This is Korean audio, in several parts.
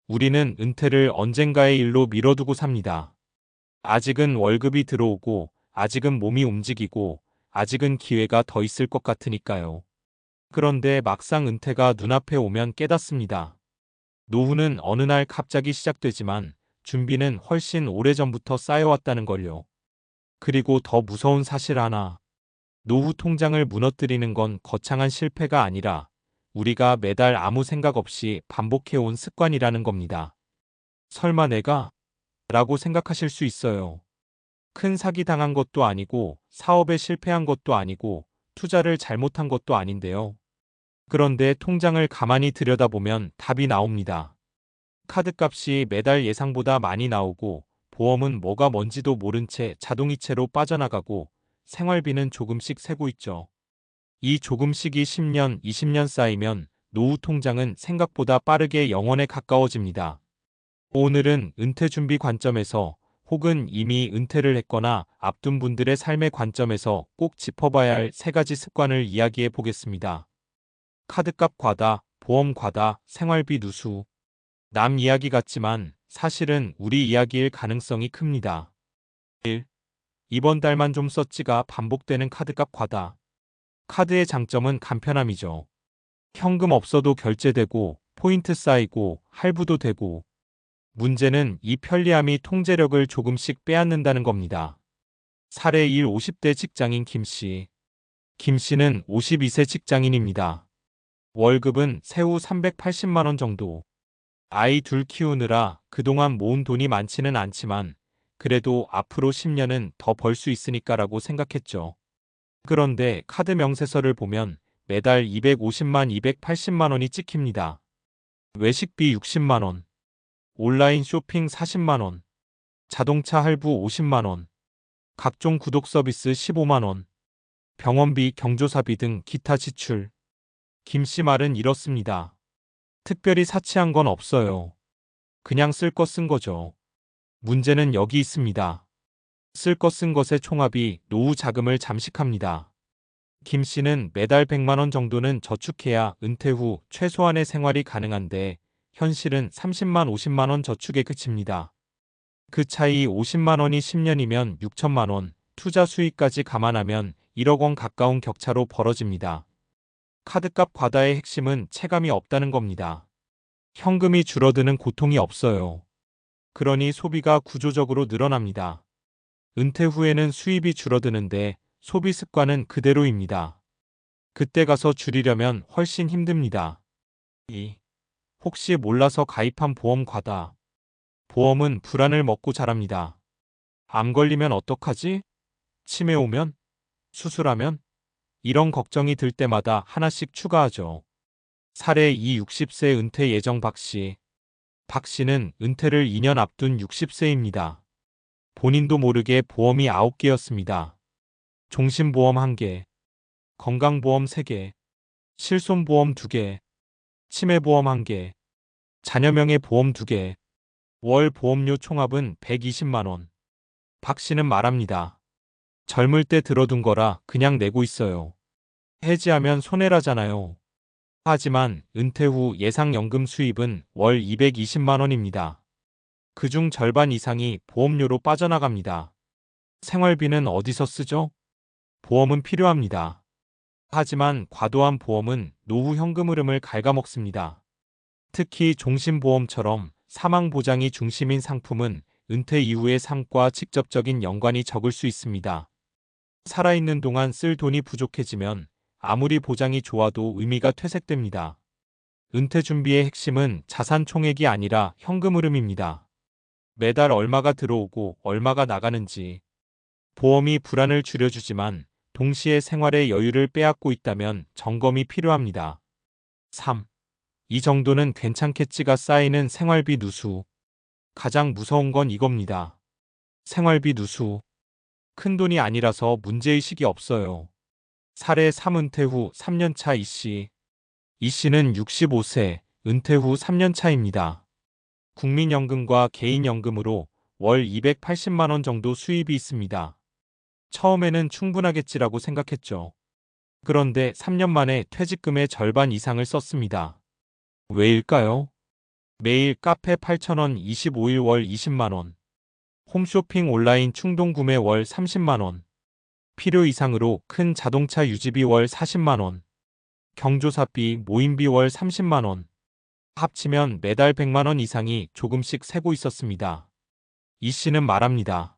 우리는 은퇴를 언젠가의 일로 미뤄두고 삽니다. 아직은 월급이 들어오고, 아직은 몸이 움직이고, 아직은 기회가 더 있을 것 같으니까요. 그런데 막상 은퇴가 눈앞에 오면 깨닫습니다. 노후는 어느 날 갑자기 시작되지만 준비는 훨씬 오래전부터 쌓여왔다는 걸요. 그리고 더 무서운 사실 하나. 노후 통장을 무너뜨리는 건 거창한 실패가 아니라 우리가 매달 아무 생각 없이 반복해온 습관이라는 겁니다. 설마 내가? 라고 생각하실 수 있어요. 큰 사기 당한 것도 아니고 사업에 실패한 것도 아니고 투자를 잘못한 것도 아닌데요. 그런데 통장을 가만히 들여다보면 답이 나옵니다. 카드값이 매달 예상보다 많이 나오고 보험은 뭐가 뭔지도 모른 채 자동이체로 빠져나가고 생활비는 조금씩 새고 있죠. 이 조금씩이 10년, 20년 쌓이면 노후 통장은 생각보다 빠르게 영원에 가까워집니다. 오늘은 은퇴 준비 관점에서 혹은 이미 은퇴를 했거나 앞둔 분들의 삶의 관점에서 꼭 짚어봐야 할 세 가지 습관을 이야기해 보겠습니다. 카드값 과다, 보험 과다, 생활비 누수. 남 이야기 같지만 사실은 우리 이야기일 가능성이 큽니다. 1. 이번 달만 좀 썼지가 반복되는 카드값 과다. 카드의 장점은 간편함이죠. 현금 없어도 결제되고 포인트 쌓이고 할부도 되고, 문제는 이 편리함이 통제력을 조금씩 빼앗는다는 겁니다. 사례 1. 50대 직장인 김씨. 김씨는 52세 직장인입니다. 월급은 세후 380만 원 정도. 아이 둘 키우느라 그동안 모은 돈이 많지는 않지만 그래도 앞으로 10년은 더 벌 수 있으니까라고 생각했죠. 그런데 카드 명세서를 보면 매달 250만 280만 원이 찍힙니다. 외식비 60만 원, 온라인 쇼핑 40만 원, 자동차 할부 50만 원, 각종 구독 서비스 15만 원, 병원비, 경조사비 등 기타 지출. 김씨 말은 이렇습니다. 특별히 사치한 건 없어요. 그냥 쓸 거 쓴 거죠. 문제는 여기 있습니다. 쓸 거 쓴 것의 총합이 노후 자금을 잠식합니다. 김 씨는 매달 100만 원 정도는 저축해야 은퇴 후 최소한의 생활이 가능한데 현실은 30만 50만 원 저축에 그칩니다. 그 차이 50만 원이 10년이면 6천만 원, 투자 수익까지 감안하면 1억 원 가까운 격차로 벌어집니다. 카드값 과다의 핵심은 체감이 없다는 겁니다. 현금이 줄어드는 고통이 없어요. 그러니 소비가 구조적으로 늘어납니다. 은퇴 후에는 수입이 줄어드는데 소비 습관은 그대로입니다. 그때 가서 줄이려면 훨씬 힘듭니다. 2. 혹시 몰라서 가입한 보험 과다. 보험은 불안을 먹고 자랍니다. 암 걸리면 어떡하지? 치매 오면? 수술하면? 이런 걱정이 들 때마다 하나씩 추가하죠. 사례 2. 60세 은퇴 예정 박씨. 박씨는 은퇴를 2년 앞둔 60세입니다. 본인도 모르게 보험이 9개였습니다. 종신보험 1개, 건강보험 3개, 실손보험 2개, 치매보험 1개, 자녀명의 보험 2개, 월 보험료 총합은 120만 원. 박 씨는 말합니다. 젊을 때 들어둔 거라 그냥 내고 있어요. 해지하면 손해라잖아요. 하지만 은퇴 후 예상연금 수입은 월 220만 원입니다. 그중 절반 이상이 보험료로 빠져나갑니다. 생활비는 어디서 쓰죠? 보험은 필요합니다. 하지만 과도한 보험은 노후 현금 흐름을 갉아먹습니다. 특히 종신보험처럼 사망보장이 중심인 상품은 은퇴 이후의 삶과 직접적인 연관이 적을 수 있습니다. 살아있는 동안 쓸 돈이 부족해지면 아무리 보장이 좋아도 의미가 퇴색됩니다. 은퇴 준비의 핵심은 자산 총액이 아니라 현금 흐름입니다. 매달 얼마가 들어오고 얼마가 나가는지. 보험이 불안을 줄여주지만 동시에 생활의 여유를 빼앗고 있다면 점검이 필요합니다. 3. 이 정도는 괜찮겠지가 쌓이는 생활비 누수. 가장 무서운 건 이겁니다. 생활비 누수. 큰돈이 아니라서 문제의식이 없어요. 사례 3. 은퇴 후 3년차 이씨. 이씨는 65세, 은퇴 후 3년차입니다. 국민연금과 개인연금으로 월 280만 원 정도 수입이 있습니다. 처음에는 충분하겠지라고 생각했죠. 그런데 3년 만에 퇴직금의 절반 이상을 썼습니다. 왜일까요? 매일 카페 8,000원 25일 월 20만원. 홈쇼핑 온라인 충동구매 월 30만원. 필요 이상으로 큰 자동차 유지비 월 40만원. 경조사비 모임비 월 30만원. 합치면 매달 100만원 이상이 조금씩 새고 있었습니다. 이 씨는 말합니다.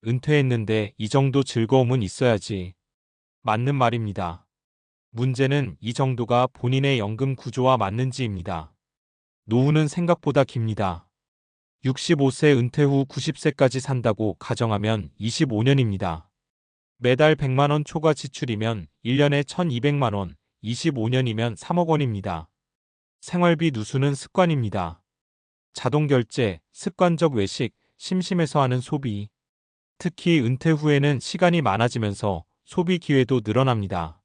은퇴했는데 이 정도 즐거움은 있어야지. 맞는 말입니다. 문제는 이 정도가 본인의 연금 구조와 맞는지입니다. 노후는 생각보다 깁니다. 65세 은퇴 후 90세까지 산다고 가정하면 25년입니다. 매달 100만원 초과 지출이면 1년에 1200만원, 25년이면 3억 원입니다. 생활비 누수는 습관입니다. 자동결제, 습관적 외식, 심심해서 하는 소비. 특히 은퇴 후에는 시간이 많아지면서 소비 기회도 늘어납니다.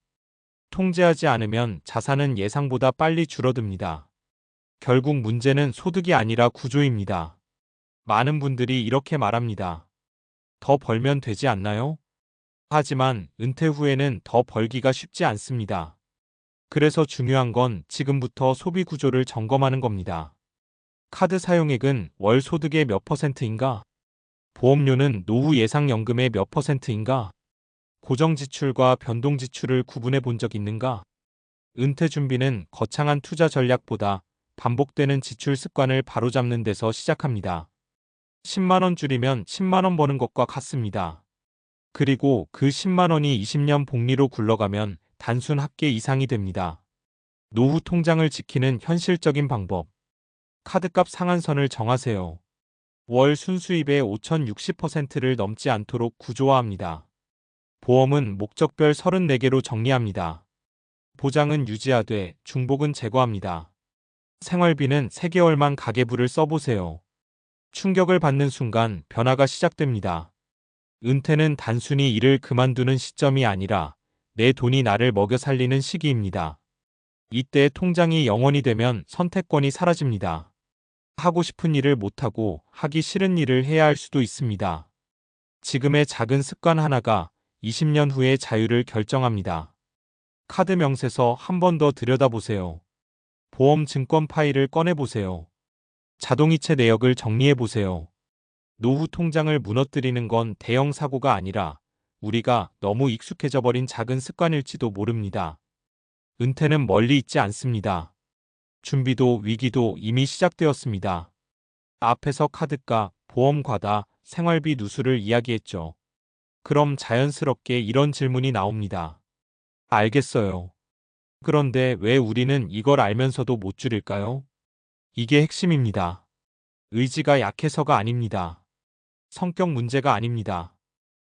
통제하지 않으면 자산은 예상보다 빨리 줄어듭니다. 결국 문제는 소득이 아니라 구조입니다. 많은 분들이 이렇게 말합니다. 더 벌면 되지 않나요? 하지만 은퇴 후에는 더 벌기가 쉽지 않습니다. 그래서 중요한 건 지금부터 소비 구조를 점검하는 겁니다. 카드 사용액은 월 소득의 몇 %인가? 보험료는 노후 예상연금의 몇 %인가? 고정 지출과 변동 지출을 구분해 본 적 있는가? 은퇴 준비는 거창한 투자 전략보다 반복되는 지출 습관을 바로잡는 데서 시작합니다. 10만원 줄이면 10만원 버는 것과 같습니다. 그리고 그 10만원이 20년 복리로 굴러가면 단순 합계 이상이 됩니다. 노후 통장을 지키는 현실적인 방법. 카드값 상한선을 정하세요. 월 순수입의 5,060%를 넘지 않도록 구조화합니다. 보험은 목적별 34개로 정리합니다. 보장은 유지하되 중복은 제거합니다. 생활비는 3개월만 가계부를 써보세요. 충격을 받는 순간 변화가 시작됩니다. 은퇴는 단순히 일을 그만두는 시점이 아니라 내 돈이 나를 먹여 살리는 시기입니다. 이때 통장이 0원이 되면 선택권이 사라집니다. 하고 싶은 일을 못하고 하기 싫은 일을 해야 할 수도 있습니다. 지금의 작은 습관 하나가 20년 후의 자유를 결정합니다. 카드 명세서 한 번 더 들여다보세요. 보험 증권 파일을 꺼내보세요. 자동이체 내역을 정리해보세요. 노후 통장을 무너뜨리는 건 대형 사고가 아니라 우리가 너무 익숙해져 버린 작은 습관일지도 모릅니다. 은퇴는 멀리 있지 않습니다. 준비도 위기도 이미 시작되었습니다. 앞에서 카드값, 보험 과다, 생활비 누수를 이야기했죠. 그럼 자연스럽게 이런 질문이 나옵니다. 알겠어요. 그런데 왜 우리는 이걸 알면서도 못 줄일까요? 이게 핵심입니다. 의지가 약해서가 아닙니다. 성격 문제가 아닙니다.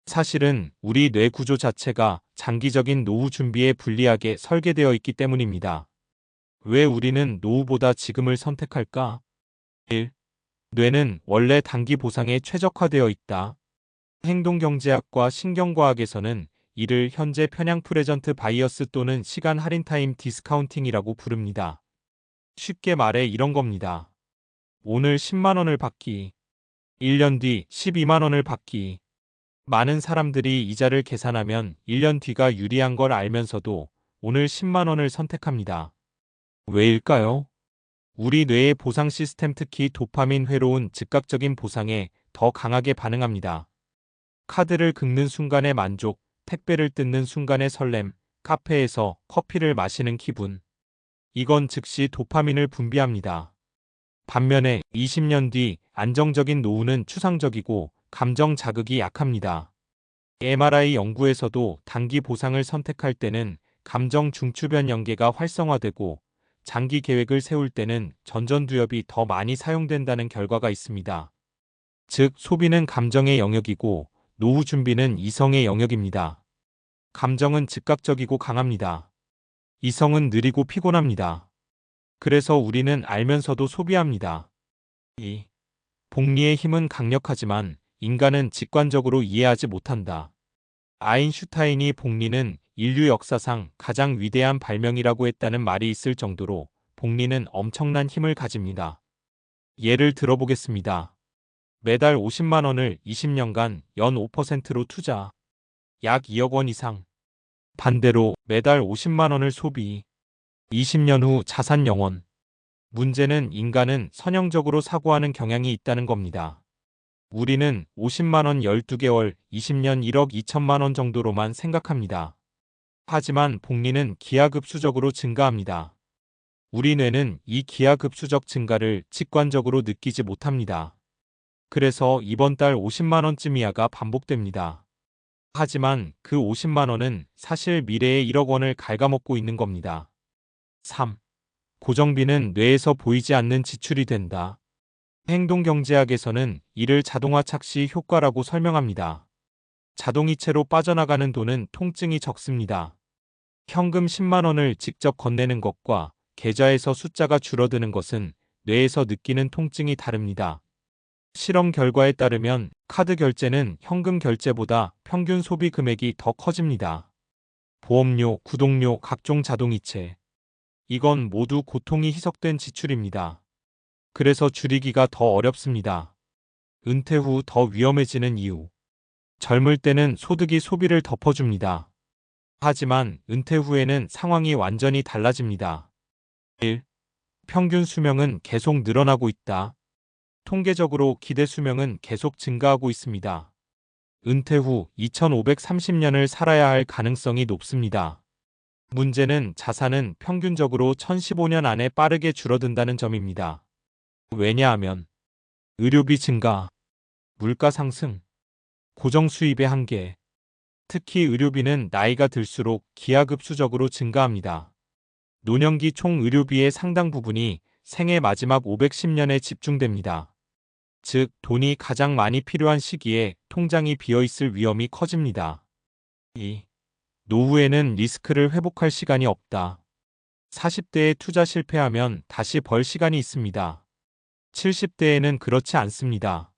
사실은 우리 뇌 구조 자체가 장기적인 노후 준비에 불리하게 설계되어 있기 때문입니다. 왜 우리는 노후보다 지금을 선택할까? 1. 뇌는 원래 단기 보상에 최적화되어 있다. 행동경제학과 신경과학에서는 이를 현재 편향 프레전트 바이어스 또는 시간 할인 타임 디스카운팅이라고 부릅니다. 쉽게 말해 이런 겁니다. 오늘 10만 원을 받기. 1년 뒤 12만 원을 받기. 많은 사람들이 이자를 계산하면 1년 뒤가 유리한 걸 알면서도 오늘 10만 원을 선택합니다. 왜일까요? 우리 뇌의 보상 시스템 특히 도파민 회로운 즉각적인 보상에 더 강하게 반응합니다. 카드를 긁는 순간의 만족, 택배를 뜯는 순간의 설렘, 카페에서 커피를 마시는 기분. 이건 즉시 도파민을 분비합니다. 반면에 20년 뒤 안정적인 노후는 추상적이고 감정 자극이 약합니다. MRI 연구에서도 단기 보상을 선택할 때는 감정 중추변 연계가 활성화되고 장기 계획을 세울 때는 전전두엽이 더 많이 사용된다는 결과가 있습니다. 즉, 소비는 감정의 영역이고 노후 준비는 이성의 영역입니다. 감정은 즉각적이고 강합니다. 이성은 느리고 피곤합니다. 그래서 우리는 알면서도 소비합니다. 2. 복리의 힘은 강력하지만 인간은 직관적으로 이해하지 못한다. 아인슈타인이 복리는 인류 역사상 가장 위대한 발명이라고 했다는 말이 있을 정도로 복리는 엄청난 힘을 가집니다. 예를 들어보겠습니다. 매달 50만 원을 20년간 연 5%로 투자. 약 2억 원 이상. 반대로 매달 50만 원을 소비. 20년 후 자산 영원. 문제는 인간은 선형적으로 사고하는 경향이 있다는 겁니다. 우리는 50만 원 12개월, 20년 1억 2천만 원 정도로만 생각합니다. 하지만 복리는 기하급수적으로 증가합니다. 우리 뇌는 이 기하급수적 증가를 직관적으로 느끼지 못합니다. 그래서 이번 달 50만 원쯤 이하가 반복됩니다. 하지만 그 50만 원은 사실 미래의 1억 원을 갉아먹고 있는 겁니다. 3. 고정비는 뇌에서 보이지 않는 지출이 된다. 행동경제학에서는 이를 자동화 착시 효과라고 설명합니다. 자동이체로 빠져나가는 돈은 통증이 적습니다. 현금 10만 원을 직접 건네는 것과 계좌에서 숫자가 줄어드는 것은 뇌에서 느끼는 통증이 다릅니다. 실험 결과에 따르면 카드 결제는 현금 결제보다 평균 소비 금액이 더 커집니다. 보험료, 구독료, 각종 자동이체. 이건 모두 고통이 희석된 지출입니다. 그래서 줄이기가 더 어렵습니다. 은퇴 후 더 위험해지는 이유. 젊을 때는 소득이 소비를 덮어줍니다. 하지만 은퇴 후에는 상황이 완전히 달라집니다. 1. 평균 수명은 계속 늘어나고 있다. 통계적으로 기대 수명은 계속 증가하고 있습니다. 은퇴 후 2530년을 살아야 할 가능성이 높습니다. 문제는 자산은 평균적으로 1015년 안에 빠르게 줄어든다는 점입니다. 왜냐하면 의료비 증가, 물가 상승, 고정 수입의 한계, 특히 의료비는 나이가 들수록 기하급수적으로 증가합니다. 노년기 총 의료비의 상당 부분이 생애 마지막 510년에 집중됩니다. 즉, 돈이 가장 많이 필요한 시기에 통장이 비어있을 위험이 커집니다. 2. 노후에는 리스크를 회복할 시간이 없다. 40대에 투자 실패하면 다시 벌 시간이 있습니다. 70대에는 그렇지 않습니다.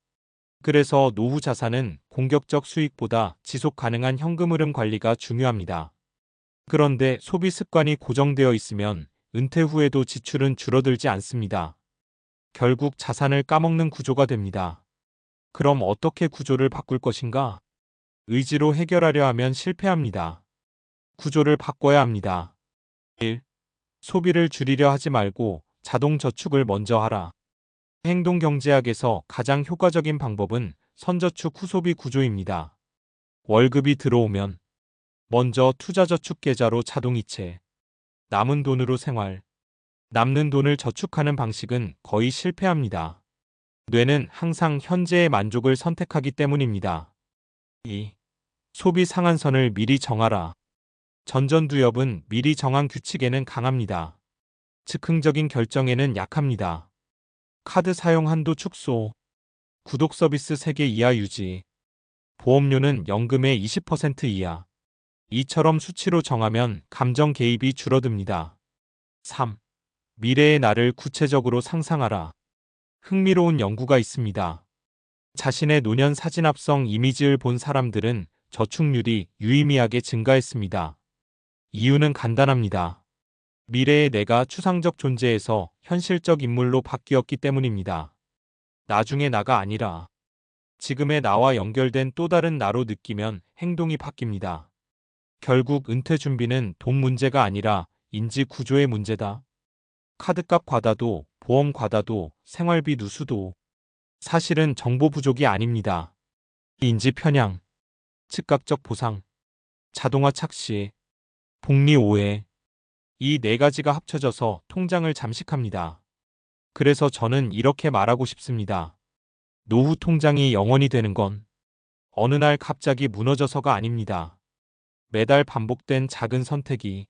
그래서 노후 자산은 공격적 수익보다 지속 가능한 현금 흐름 관리가 중요합니다. 그런데 소비 습관이 고정되어 있으면 은퇴 후에도 지출은 줄어들지 않습니다. 결국 자산을 까먹는 구조가 됩니다. 그럼 어떻게 구조를 바꿀 것인가? 의지로 해결하려 하면 실패합니다. 구조를 바꿔야 합니다. 1. 소비를 줄이려 하지 말고 자동 저축을 먼저 하라. 행동경제학에서 가장 효과적인 방법은 선저축 후소비 구조입니다. 월급이 들어오면 먼저 투자저축 계좌로 자동이체, 남은 돈으로 생활, 남는 돈을 저축하는 방식은 거의 실패합니다. 뇌는 항상 현재의 만족을 선택하기 때문입니다. 2. 소비 상한선을 미리 정하라. 전전두엽은 미리 정한 규칙에는 강합니다. 즉흥적인 결정에는 약합니다. 카드 사용 한도 축소, 구독 서비스 3개 이하 유지, 보험료는 연금의 20% 이하. 이처럼 수치로 정하면 감정 개입이 줄어듭니다. 3. 미래의 나를 구체적으로 상상하라. 흥미로운 연구가 있습니다. 자신의 노년 사진 합성 이미지를 본 사람들은 저축률이 유의미하게 증가했습니다. 이유는 간단합니다. 미래의 내가 추상적 존재에서 현실적 인물로 바뀌었기 때문입니다. 나중의 나가 아니라 지금의 나와 연결된 또 다른 나로 느끼면 행동이 바뀝니다. 결국 은퇴 준비는 돈 문제가 아니라 인지 구조의 문제다. 카드값 과다도, 보험 과다도, 생활비 누수도 사실은 정보 부족이 아닙니다. 인지 편향, 즉각적 보상, 자동화 착시, 복리 오해, 이 네 가지가 합쳐져서 통장을 잠식합니다. 그래서 저는 이렇게 말하고 싶습니다. 노후 통장이 영원히 되는 건 어느 날 갑자기 무너져서가 아닙니다. 매달 반복된 작은 선택이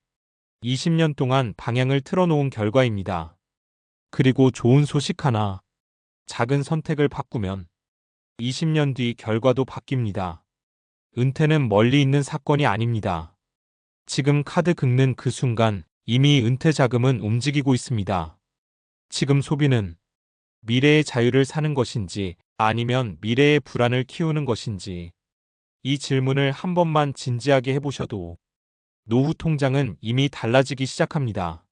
20년 동안 방향을 틀어놓은 결과입니다. 그리고 좋은 소식 하나, 작은 선택을 바꾸면 20년 뒤 결과도 바뀝니다. 은퇴는 멀리 있는 사건이 아닙니다. 지금 카드 긁는 그 순간 이미 은퇴 자금은 움직이고 있습니다. 지금 소비는 미래의 자유를 사는 것인지 아니면 미래의 불안을 키우는 것인지 이 질문을 한 번만 진지하게 해보셔도 노후 통장은 이미 달라지기 시작합니다.